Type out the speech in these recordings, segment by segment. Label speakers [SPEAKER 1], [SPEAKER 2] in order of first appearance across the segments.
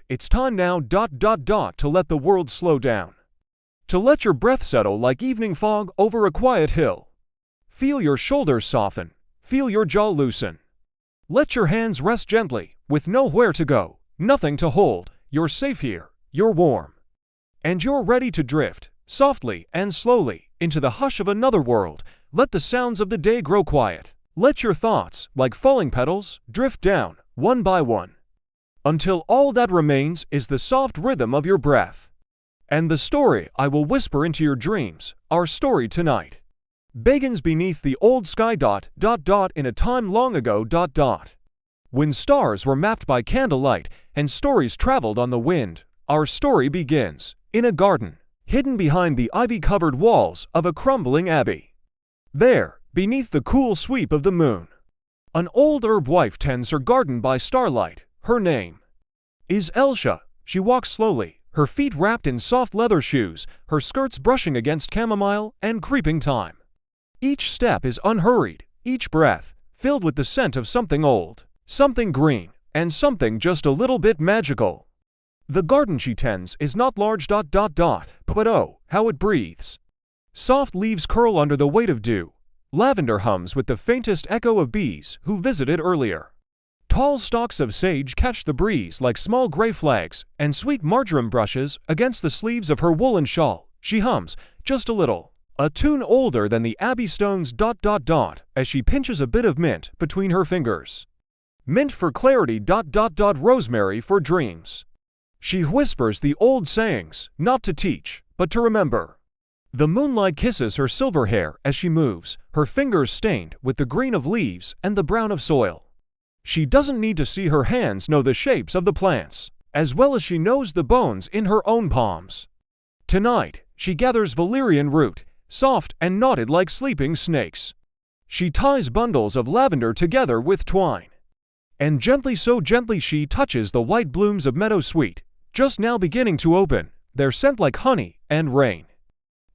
[SPEAKER 1] It's time now to let the world slow down. To let your breath settle like evening fog over a quiet hill. Feel your shoulders soften, feel your jaw loosen. Let your hands rest gently, with nowhere to go, nothing to hold. You're safe here, you're warm. And you're ready to drift, softly and slowly, into the hush of another world. Let the sounds of the day grow quiet. Let your thoughts, like falling petals, drift down, one by one, until all that remains is the soft rhythm of your breath. And the story I will whisper into your dreams, our story tonight, begins beneath the old sky in a time long ago when stars were mapped by candlelight and stories traveled on the wind. Our story begins in a garden, hidden behind the ivy-covered walls of a crumbling abbey. There, beneath the cool sweep of the moon, an old herb wife tends her garden by starlight. Her name is Elsha. She walks slowly, her feet wrapped in soft leather shoes, her skirts brushing against chamomile and creeping thyme. Each step is unhurried, each breath filled with the scent of something old, something green, and something just a little bit magical. The garden she tends is not large but oh, how it breathes. Soft leaves curl under the weight of dew. Lavender hums with the faintest echo of bees who visited earlier. Tall stalks of sage catch the breeze like small gray flags, and sweet marjoram brushes against the sleeves of her woolen shawl. She hums, just a little, a tune older than the abbey stones as she pinches a bit of mint between her fingers. Mint for clarity rosemary for dreams. She whispers the old sayings, not to teach, but to remember. The moonlight kisses her silver hair as she moves, her fingers stained with the green of leaves and the brown of soil. She doesn't need to see her hands know the shapes of the plants, as well as she knows the bones in her own palms. Tonight, she gathers valerian root, soft and knotted like sleeping snakes. She ties bundles of lavender together with twine. And gently she touches the white blooms of meadowsweet, just now beginning to open, their scent like honey and rain.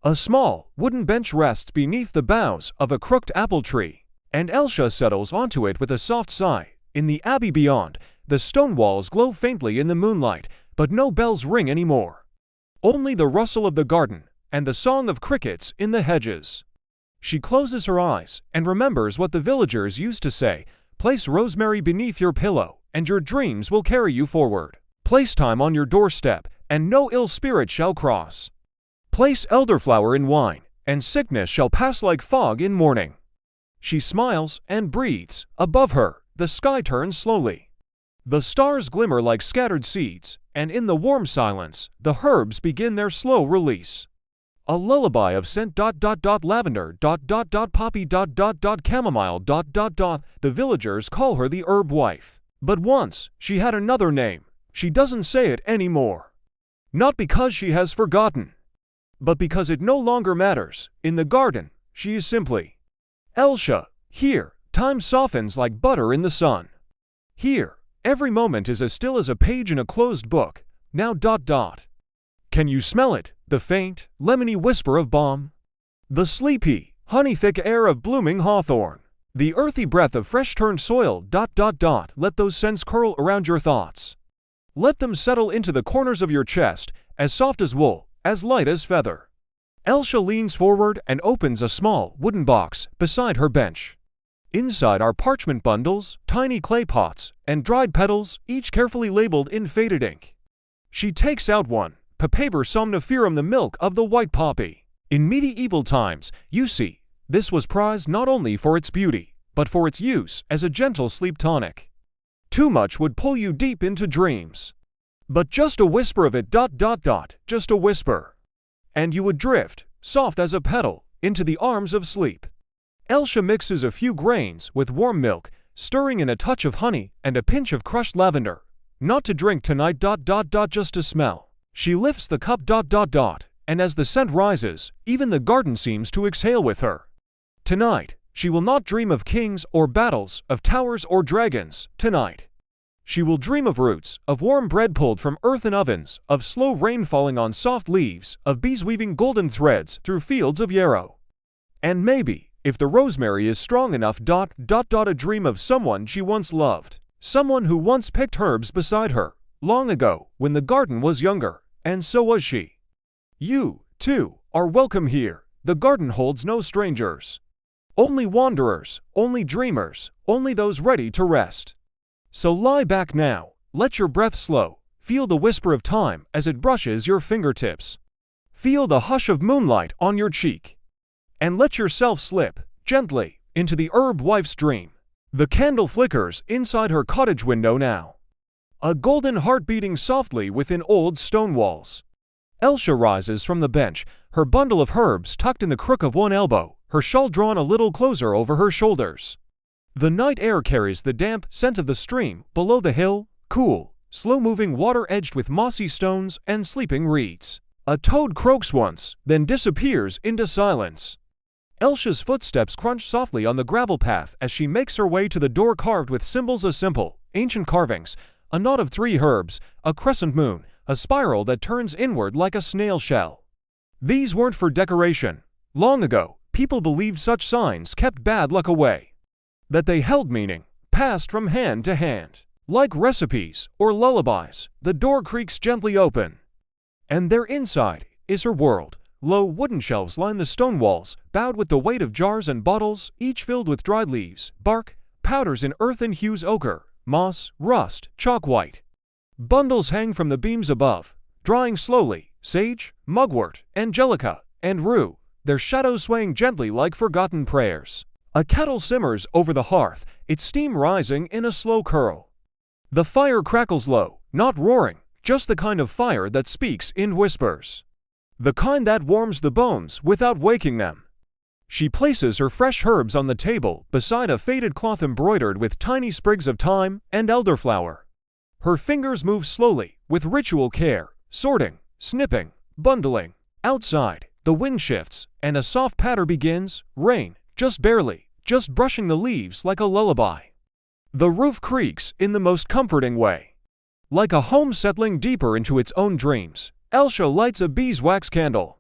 [SPEAKER 1] A small, wooden bench rests beneath the boughs of a crooked apple tree, and Elsha settles onto it with a soft sigh. In the abbey beyond, the stone walls glow faintly in the moonlight, but no bells ring anymore. Only the rustle of the garden, and the song of crickets in the hedges. She closes her eyes, and remembers what the villagers used to say: place rosemary beneath your pillow, and your dreams will carry you forward. Place time on your doorstep, and no ill spirit shall cross. Place elderflower in wine, and sickness shall pass like fog in morning. She smiles and breathes. Above her, the sky turns slowly. The stars glimmer like scattered seeds, and in the warm silence, the herbs begin their slow release. A lullaby of scent lavender poppy chamomile The villagers call her the herb wife. But once, she had another name. She doesn't say it anymore. Not because she has forgotten, but because it no longer matters. In the garden, she is simply Elsha. Here, time softens like butter in the sun. Here, every moment is as still as a page in a closed book. Now Can you smell it? The faint, lemony whisper of balm? The sleepy, honey-thick air of blooming hawthorn? The earthy breath of fresh-turned soil? Let those scents curl around your thoughts. Let them settle into the corners of your chest, as soft as wool, as light as feather. Elsha leans forward and opens a small wooden box beside her bench. Inside are parchment bundles, tiny clay pots, and dried petals, each carefully labeled in faded ink. She takes out one, Papaver somniferum, the milk of the white poppy. In medieval times, you see, this was prized not only for its beauty, but for its use as a gentle sleep tonic. Too much would pull you deep into dreams. But just a whisper of it just a whisper. And you would drift, soft as a petal, into the arms of sleep. Elsha mixes a few grains with warm milk, stirring in a touch of honey and a pinch of crushed lavender. Not to drink tonight just to smell. She lifts the cup and as the scent rises, even the garden seems to exhale with her. Tonight, she will not dream of kings or battles, of towers or dragons. Tonight, she will dream of roots, of warm bread pulled from earthen ovens, of slow rain falling on soft leaves, of bees weaving golden threads through fields of yarrow. And maybe, if the rosemary is strong enough, a dream of someone she once loved, someone who once picked herbs beside her, long ago, when the garden was younger, and so was she. You, too, are welcome here. The garden holds no strangers. Only wanderers, only dreamers, only those ready to rest. So lie back now, let your breath slow, feel the whisper of time as it brushes your fingertips. Feel the hush of moonlight on your cheek. And let yourself slip, gently, into the herb wife's dream. The candle flickers inside her cottage window now. A golden heart beating softly within old stone walls. Elsha rises from the bench, her bundle of herbs tucked in the crook of one elbow, her shawl drawn a little closer over her shoulders. The night air carries the damp scent of the stream below the hill, cool, slow-moving water edged with mossy stones and sleeping reeds. A toad croaks once, then disappears into silence. Elsha's footsteps crunch softly on the gravel path as she makes her way to the door carved with symbols of simple, ancient carvings, a knot of 3 herbs, a crescent moon, a spiral that turns inward like a snail shell. These weren't for decoration. Long ago, people believed such signs kept bad luck away. That they held meaning, passed from hand to hand. Like recipes or lullabies, the door creaks gently open. And there inside is her world. Low wooden shelves line the stone walls, bowed with the weight of jars and bottles, each filled with dried leaves, bark, powders in earthen hues ochre, moss, rust, chalk white. Bundles hang from the beams above, drying slowly, sage, mugwort, angelica, and rue, their shadows swaying gently like forgotten prayers. A kettle simmers over the hearth, its steam rising in a slow curl. The fire crackles low, not roaring, just the kind of fire that speaks in whispers. The kind that warms the bones without waking them. She places her fresh herbs on the table beside a faded cloth embroidered with tiny sprigs of thyme and elderflower. Her fingers move slowly, with ritual care, sorting, snipping, bundling. Outside, the wind shifts, and a soft patter begins, rain, just barely, just brushing the leaves like a lullaby. The roof creaks in the most comforting way. Like a home settling deeper into its own dreams, Elsha lights a beeswax candle.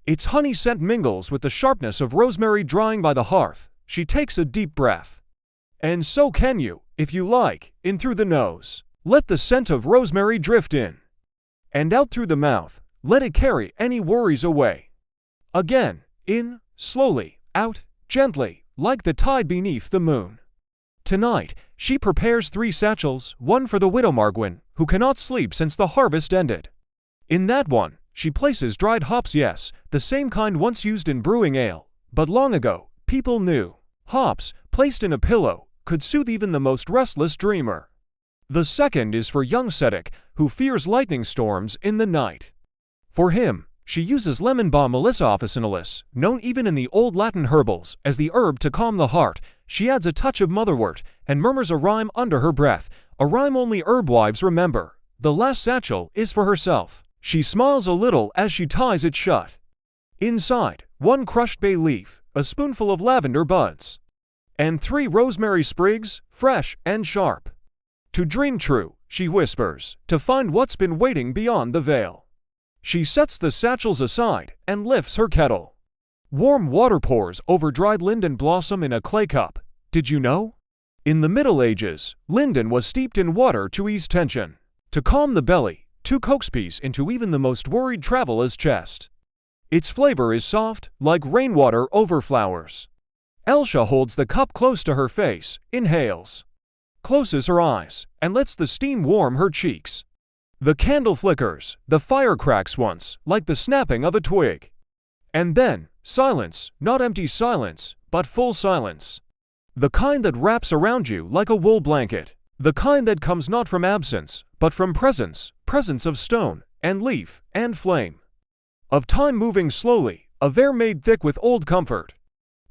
[SPEAKER 1] Its honey scent mingles with the sharpness of rosemary drying by the hearth. She takes a deep breath. And so can you, if you like, in through the nose. Let the scent of rosemary drift in. And out through the mouth, let it carry any worries away. Again, in, slowly, out, gently, like the tide beneath the moon. Tonight, she prepares 3 satchels, one for the widow Margwin, who cannot sleep since the harvest ended. In that one, she places dried hops, yes, the same kind once used in brewing ale, but long ago, people knew. Hops, placed in a pillow, could soothe even the most restless dreamer. The second is for young Cetic, who fears lightning storms in the night. For him, she uses lemon balm Melissa officinalis, known even in the old Latin herbals as the herb to calm the heart. She adds a touch of motherwort and murmurs a rhyme under her breath, a rhyme only herb wives remember. The last satchel is for herself. She smiles a little as she ties it shut. Inside, 1 crushed bay leaf, a spoonful of lavender buds, and 3 rosemary sprigs, fresh and sharp. To dream true, she whispers, to find what's been waiting beyond the veil. She sets the satchels aside and lifts her kettle. Warm water pours over dried linden blossom in a clay cup. Did you know? In the Middle Ages, linden was steeped in water to ease tension. To calm the belly, 2 coaxpeas into even the most worried traveler's chest. Its flavor is soft, like rainwater over flowers. Elsha holds the cup close to her face, inhales, closes her eyes, and lets the steam warm her cheeks. The candle flickers, the fire cracks once, like the snapping of a twig. And then, silence, not empty silence, but full silence. The kind that wraps around you like a wool blanket. The kind that comes not from absence, but from presence, presence of stone, and leaf, and flame. Of time moving slowly, of air made thick with old comfort.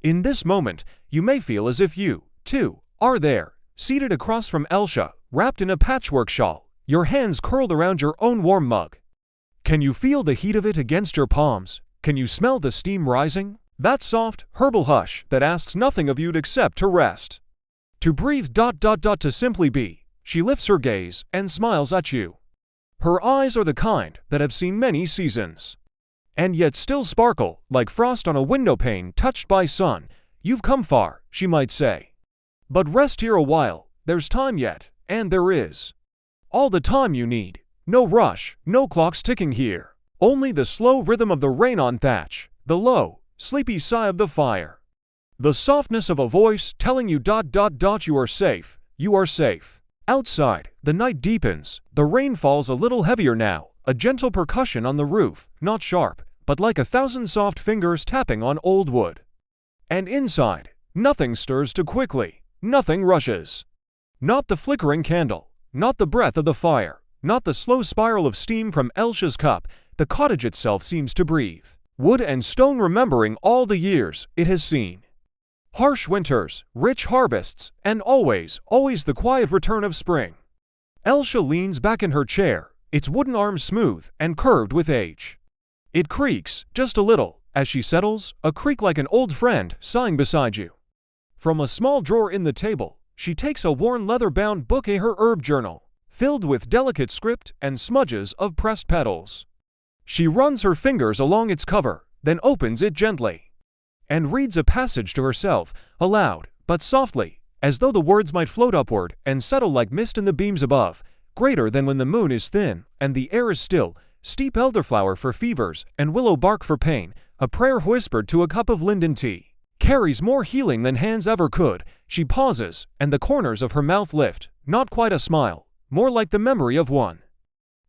[SPEAKER 1] In this moment, you may feel as if you, too, are there, seated across from Elsha, wrapped in a patchwork shawl, your hands curled around your own warm mug. Can you feel the heat of it against your palms? Can you smell the steam rising? That soft, herbal hush that asks nothing of you except to rest. To breathe ... to simply be. She lifts her gaze and smiles at you. Her eyes are the kind that have seen many seasons. And yet still sparkle, like frost on a window pane touched by sun. You've come far, she might say. But rest here a while, there's time yet, and there is. all the time you need. No rush, no clocks ticking here. Only the slow rhythm of the rain on thatch, the low, sleepy sigh of the fire. The softness of a voice telling you ... you are safe, you are safe. Outside, the night deepens, the rain falls a little heavier now, a gentle percussion on the roof, not sharp, but like 1,000 soft fingers tapping on old wood. And inside, nothing stirs too quickly, nothing rushes. Not the flickering candle, not the breath of the fire, not the slow spiral of steam from Elsha's cup. The cottage itself seems to breathe, wood and stone remembering all the years it has seen. Harsh winters, rich harvests, and always the quiet return of spring. Elsha leans back in her chair, its wooden arms smooth and curved with age. It creaks, just a little, as she settles, a creak like an old friend sighing beside you. From a small drawer in the table, she takes a worn leather-bound book, her herb journal, filled with delicate script and smudges of pressed petals. She runs her fingers along its cover, then opens it gently, and reads a passage to herself, aloud, but softly, as though the words might float upward and settle like mist in the beams above, greater than when the moon is thin and the air is still, steep elderflower for fevers and willow bark for pain, a prayer whispered to a cup of linden tea, carries more healing than hands ever could. She pauses, and the corners of her mouth lift, not quite a smile, more like the memory of one.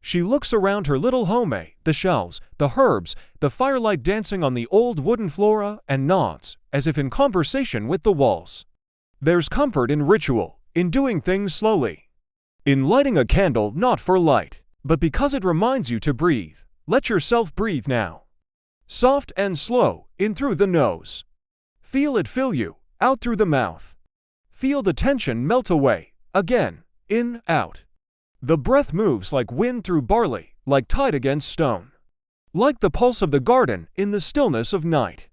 [SPEAKER 1] She looks around her little home, the shelves, the herbs, the firelight dancing on the old wooden flora, and nods, as if in conversation with the walls. There's comfort in ritual, in doing things slowly. In lighting a candle not for light, but because it reminds you to breathe. Let yourself breathe now. Soft and slow, in through the nose. Feel it fill you, out through the mouth. Feel the tension melt away, again, in, out. The breath moves like wind through barley, like tide against stone. Like the pulse of the garden in the stillness of night.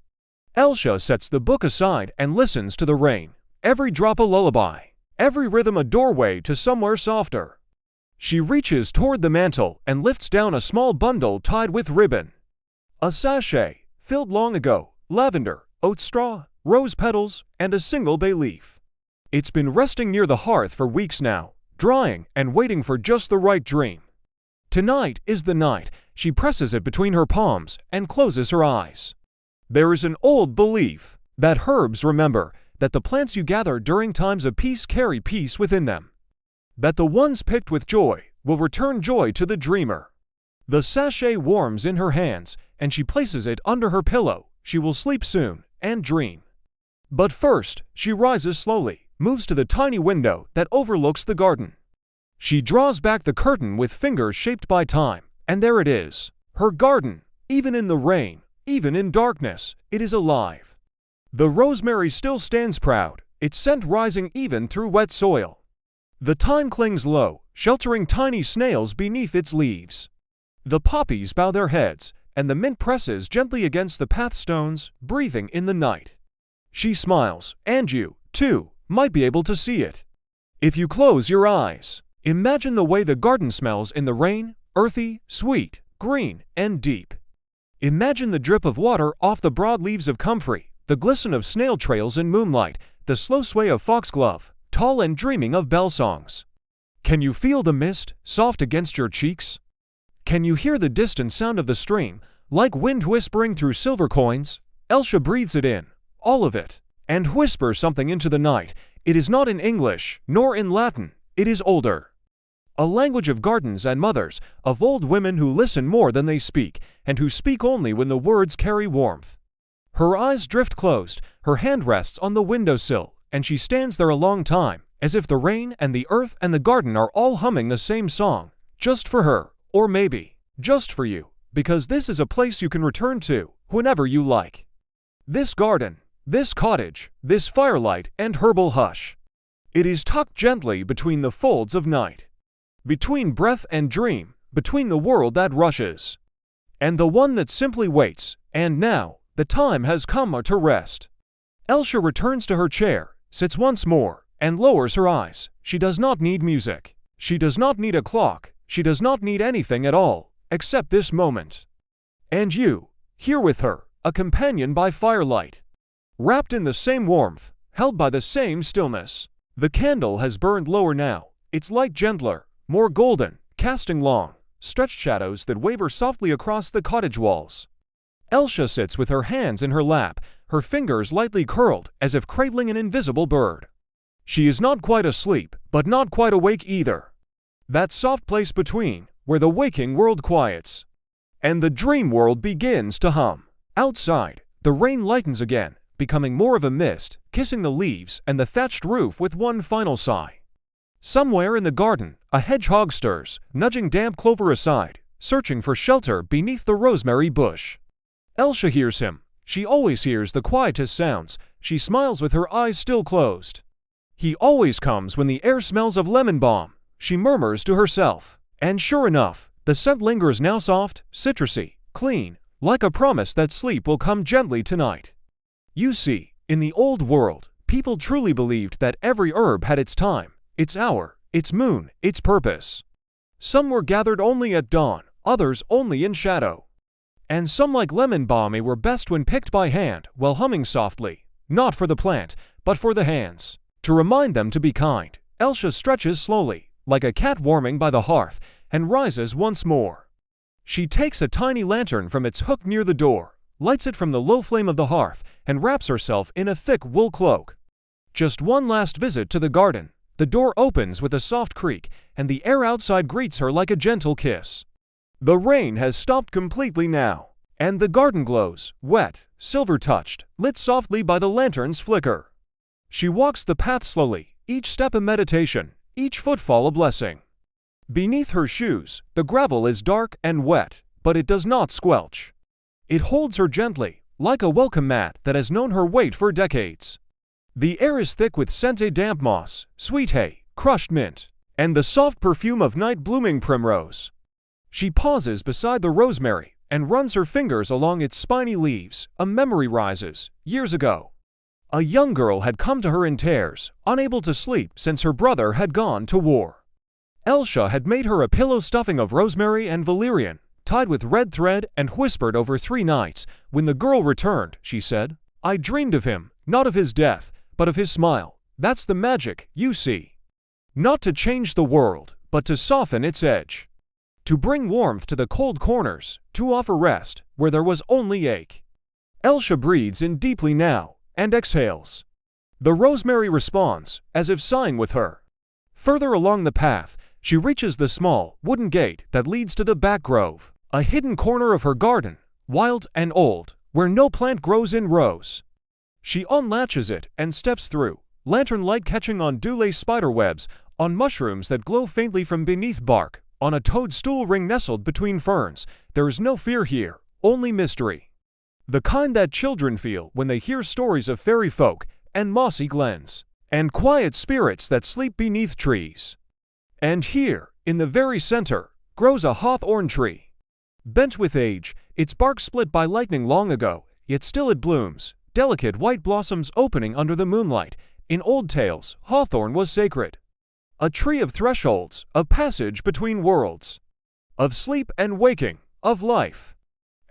[SPEAKER 1] Elsha sets the book aside and listens to the rain, every drop a lullaby, every rhythm a doorway to somewhere softer. She reaches toward the mantel and lifts down a small bundle tied with ribbon. A sachet, filled long ago, lavender, oat straw, rose petals, and a single bay leaf. It's been resting near the hearth for weeks now, drying and waiting for just the right dream. Tonight is the night. She presses it between her palms and closes her eyes. There is an old belief that herbs remember, that the plants you gather during times of peace carry peace within them. That the ones picked with joy will return joy to the dreamer. The sachet warms in her hands, and she places it under her pillow. She will sleep soon and dream. But first, she rises slowly, moves to the tiny window that overlooks the garden. She draws back the curtain with fingers shaped by time, and there it is, her garden. Even in the rain, even in darkness, it is alive. The rosemary still stands proud, its scent rising even through wet soil. The thyme clings low, sheltering tiny snails beneath its leaves. The poppies bow their heads, and the mint presses gently against the path stones, breathing in the night. She smiles, and you, too, might be able to see it. If you close your eyes, imagine the way the garden smells in the rain, earthy, sweet, green, and deep. Imagine the drip of water off the broad leaves of comfrey, the glisten of snail trails in moonlight, the slow sway of foxglove, tall and dreaming of bell songs. Can you feel the mist, soft against your cheeks? Can you hear the distant sound of the stream, like wind whispering through silver coins? Elsha breathes it in, all of it, and whispers something into the night. It is not in English, nor in Latin, it is older. A language of gardens and mothers, of old women who listen more than they speak, and who speak only when the words carry warmth. Her eyes drift closed, her hand rests on the windowsill, and she stands there a long time, as if the rain and the earth and the garden are all humming the same song, just for her, or maybe, just for you, because this is a place you can return to, whenever you like. This garden, this cottage, this firelight and herbal hush. It is tucked gently between the folds of night. Between breath and dream, between the world that rushes, and the one that simply waits, and now, the time has come to rest. Elsha returns to her chair, sits once more, and lowers her eyes. She does not need music. She does not need a clock. She does not need anything at all, except this moment. And you, here with her, a companion by firelight. Wrapped in the same warmth, held by the same stillness. The candle has burned lower now, its light gentler, more golden, casting long, stretched shadows that waver softly across the cottage walls. Elsha sits with her hands in her lap, her fingers lightly curled as if cradling an invisible bird. She is not quite asleep, but not quite awake either. That soft place between, where the waking world quiets and the dream world begins to hum. Outside, the rain lightens again, becoming more of a mist, kissing the leaves and the thatched roof with one final sigh. Somewhere in the garden, a hedgehog stirs, nudging damp clover aside, searching for shelter beneath the rosemary bush. Elsha hears him. She always hears the quietest sounds. She smiles with her eyes still closed. He always comes when the air smells of lemon balm, she murmurs to herself. And sure enough, the scent lingers now soft, citrusy, clean, like a promise that sleep will come gently tonight. You see, in the old world, people truly believed that every herb had its time, its hour, its moon, its purpose. Some were gathered only at dawn, others only in shadow. And some like lemon balmy were best when picked by hand while humming softly, not for the plant, but for the hands. To remind them to be kind, Elsha stretches slowly, like a cat warming by the hearth, and rises once more. She takes a tiny lantern from its hook near the door, lights it from the low flame of the hearth, and wraps herself in a thick wool cloak. Just one last visit to the garden. The door opens with a soft creak, and the air outside greets her like a gentle kiss. The rain has stopped completely now, and the garden glows, wet, silver-touched, lit softly by the lantern's flicker. She walks the path slowly, each step a meditation, each footfall a blessing. Beneath her shoes, the gravel is dark and wet, but it does not squelch. It holds her gently, like a welcome mat that has known her weight for decades. The air is thick with scented damp moss, sweet hay, crushed mint, and the soft perfume of night-blooming primrose. She pauses beside the rosemary and runs her fingers along its spiny leaves. A memory rises. Years ago, a young girl had come to her in tears, unable to sleep since her brother had gone to war. Elsha had made her a pillow stuffing of rosemary and valerian, tied with red thread, and whispered over 3 nights. When the girl returned, she said, "I dreamed of him, not of his death, but of his smile. That's the magic, you see. Not to change the world, but to soften its edge. To bring warmth to the cold corners, to offer rest where there was only ache." Elsha breathes in deeply now, and exhales. The rosemary responds, as if sighing with her. Further along the path, she reaches the small, wooden gate that leads to the back grove, a hidden corner of her garden, wild and old, where no plant grows in rows. She unlatches it and steps through, lantern light catching on dewlace spider webs, on mushrooms that glow faintly from beneath bark, on a toadstool ring nestled between ferns. There is no fear here, only mystery. The kind that children feel when they hear stories of fairy folk, and mossy glens, and quiet spirits that sleep beneath trees. And here, in the very center, grows a hawthorn tree. Bent with age, its bark split by lightning long ago, yet still it blooms, delicate white blossoms opening under the moonlight. In old tales, hawthorn was sacred. A tree of thresholds, of passage between worlds, of sleep and waking, of life,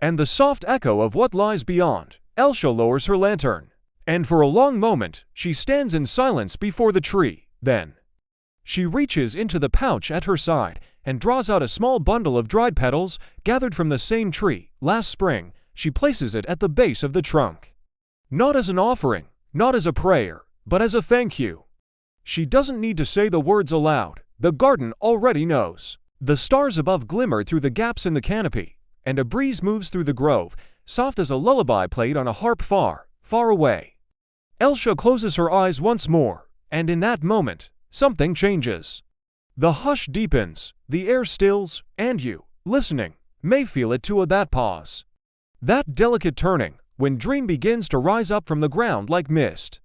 [SPEAKER 1] and the soft echo of what lies beyond. Elsha lowers her lantern, and for a long moment she stands in silence before the tree. Then she reaches into the pouch at her side and draws out a small bundle of dried petals gathered from the same tree last spring. She places it at the base of the trunk. Not as an offering, not as a prayer, but as a thank you. She doesn't need to say the words aloud. The garden already knows. The stars above glimmer through the gaps in the canopy, and a breeze moves through the grove, soft as a lullaby played on a harp far, far away. Elsha closes her eyes once more, and in that moment, something changes. The hush deepens, the air stills, and you, listening, may feel it too. That pause, that delicate turning, when dream begins to rise up from the ground like mist,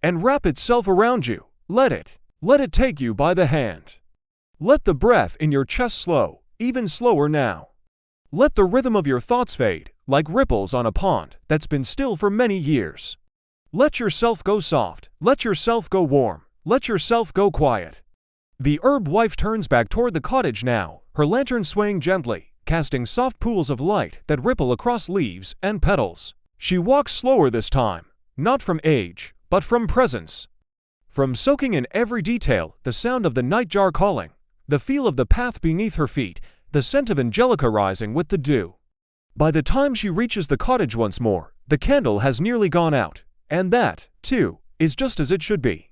[SPEAKER 1] and wrap itself around you. Let it take you by the hand. Let the breath in your chest slow, even slower now. Let the rhythm of your thoughts fade, like ripples on a pond that's been still for many years. Let yourself go soft, let yourself go warm, let yourself go quiet. The herb wife turns back toward the cottage now, her lantern swaying gently, casting soft pools of light that ripple across leaves and petals. She walks slower this time, not from age, but from presence. From soaking in every detail, the sound of the nightjar calling, the feel of the path beneath her feet, the scent of angelica rising with the dew. By the time she reaches the cottage once more, the candle has nearly gone out, and that, too, is just as it should be.